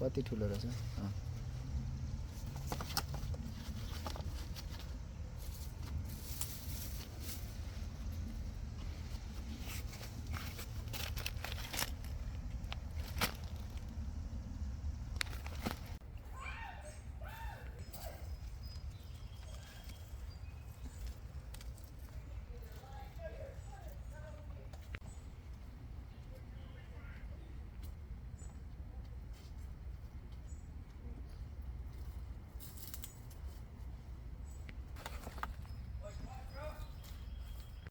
कति ठुलो रहेछ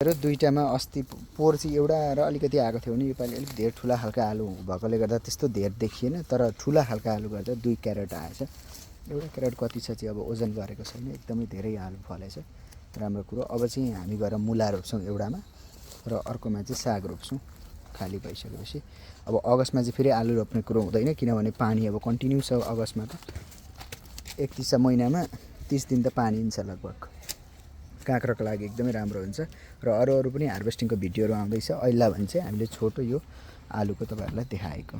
र दुईटामा अस्ति पोहोर चाहिँ एउटा र अलिकति आएको थियो भने योपालि अलिक धेरै ठुला खालका आलु भएकोले गर्दा त्यस्तो धेरै देखिएन तर ठुला खालका आलु गर्दा 2 क्यारेट आएछ एउटा क्यारेट कति छ चाहिँ अब ओजन गरेको छैन एकदमै धेरै आलु फलेछ राम्रो कुरो अब चाहिँ हामी गएर मुला रोप्छौँ एउटामा र अर्कोमा चाहिँ साग रोप्छौँ खाली भइसकेपछि अब अगस्तमा चाहिँ फेरि आलु रोप्ने कुरो हुँदैन किनभने पानी अब कन्टिन्यू छ अगस्तमा त 31 महिनामा 30 दिन त पानी हुन्छ लगभग काँक्रोको लागि एकदमै राम्रो हुन्छ र अरू पनि हार्भेस्टिङको भिडियोहरू आउँदैछ अहिले भने चाहिँ हामीले छोटो यो आलुको तपाईहरुलाई देखाएको